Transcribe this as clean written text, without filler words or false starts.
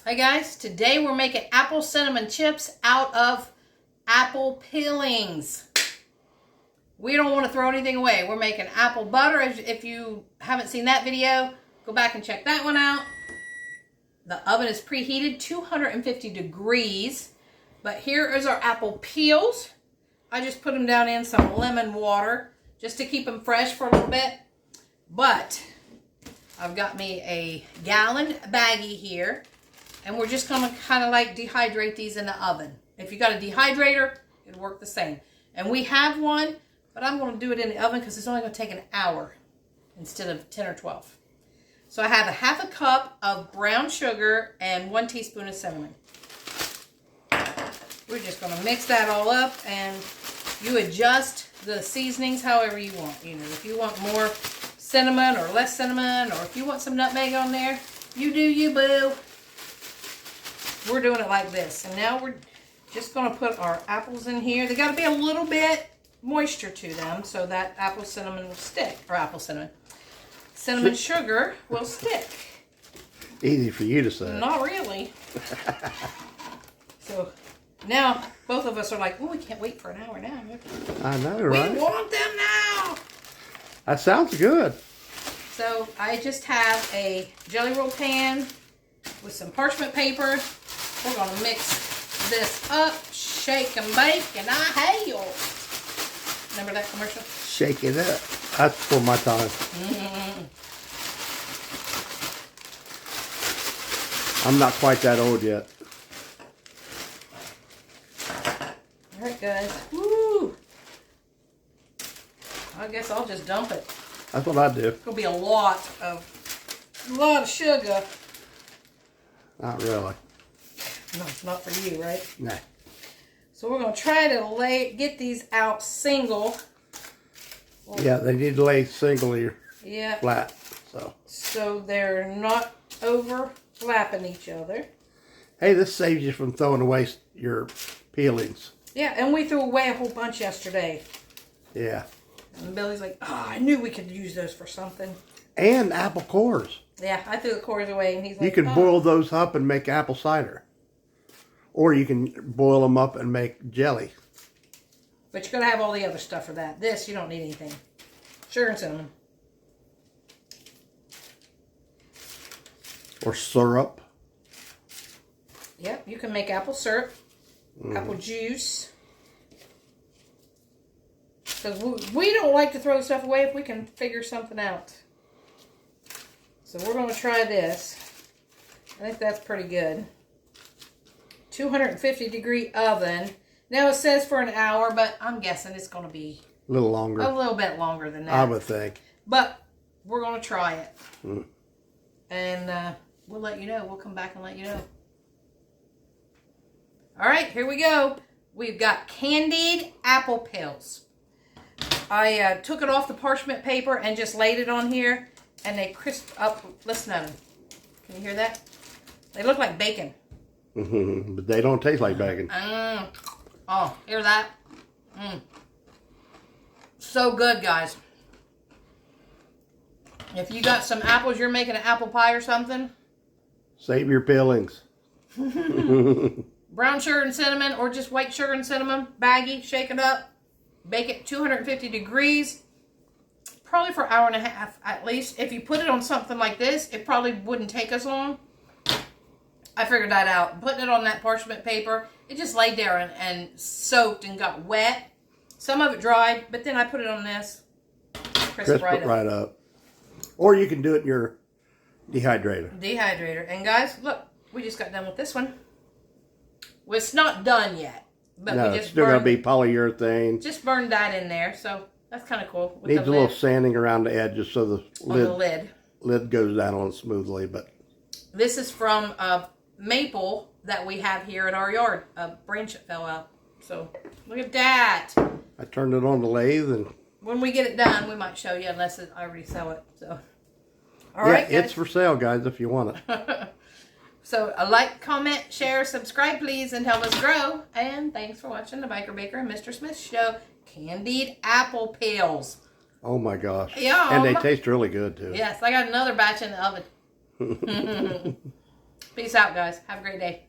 Hey guys, today we're making apple cinnamon chips out of apple peelings. We don't want to throw anything away. We're making apple butter. If you haven't seen that video, go back and check that one out. The oven is preheated, 250 degrees. But here is our apple peels. I just put them down in some lemon water just to keep them fresh for a little bit. But I've got me a gallon baggie here. And we're just going to kind of like dehydrate these in the oven. If you got a dehydrator, it'll work the same. And we have one, but I'm going to do it in the oven because it's only going to take an hour instead of 10 or 12. So I have a half a cup of brown sugar and 1 teaspoon of cinnamon. We're just going to mix that all up, and you adjust the seasonings however you want. You know, if you want more cinnamon or less cinnamon, or if you want some nutmeg on there, you do you, boo. We're doing it like this. And now we're just going to put our apples in here. They got to be a little bit moisture to them so that apple cinnamon will stick. Or cinnamon sugar will stick. Easy for you to say. Not really. So now both of us are like, oh, we can't wait for an hour now. I know, right? We want them now. That sounds good. So I just have a jelly roll pan with some parchment paper. We're going to mix this up, shake and bake, and I hail. Remember that commercial? Shake it up. That's for my time. I'm not quite that old yet. All right, guys. Woo! I guess I'll just dump it. That's what I do. It's going to be a lot of sugar. Not really. No, not for you, right? Nah. So we're going to try to get these out single. Yeah, they need to lay single here. Yeah. Flat. So they're not overlapping each other. Hey, this saves you from throwing away your peelings. Yeah, and we threw away a whole bunch yesterday. Yeah. And Billy's like, oh, I knew we could use those for something. And apple cores. Yeah, I threw the cores away, and he's like, you can boil those up and make apple cider. Or you can boil them up and make jelly. But you're going to have all the other stuff for that. This, you don't need anything. Sugar and cinnamon. Or syrup. Yep, you can make apple syrup, apple juice. Because we don't like to throw stuff away if we can figure something out. So we're going to try this. I think that's pretty good. 250 degree oven. Now it says for an hour, but I'm guessing it's going to be A little longer. a little bit longer than that. I would think. But we're going to try it. And we'll let you know. We'll come back and let you know. All right, here we go. We've got candied apple peels. I took it off the parchment paper and just laid it on here. And they crisp up. Listen to them. Can you hear that? They look like bacon. But they don't taste like bacon. Oh, hear that? So good, guys. If you got some apples, you're making an apple pie or something. Save your peelings. Brown sugar and cinnamon, or just white sugar and cinnamon. Baggy, shake it up. Bake it 250 degrees. Probably for an hour and a half at least. If you put it on something like this, it probably wouldn't take as long. I figured that out. Putting it on that parchment paper, it just laid there and soaked and got wet. Some of it dried, but then I put it on this. Crisp right up. Or you can do it in your dehydrator. And guys, look, we just got done with this one. Well, it's not done yet. But No, we it's just still going to be polyurethane. Just burned that in there, so that's kind of cool. Needs a little sanding around the edges so the lid goes down on smoothly. But this is from a maple that we have here in our yard. A branch that fell out. So look at that. I turned it on the lathe, and when we get it done, we might show you, unless I already sell it. So, all yeah, right, guys. it's for sale, guys, if you want it. So a like, comment, share, subscribe, please, and help us grow. And thanks for watching the Biker Baker and Mr. Smith Show. Candied apple peels. Oh my gosh. Yum. And they taste really good too. Yes, I got another batch in the oven. Peace out, guys. Have a great day.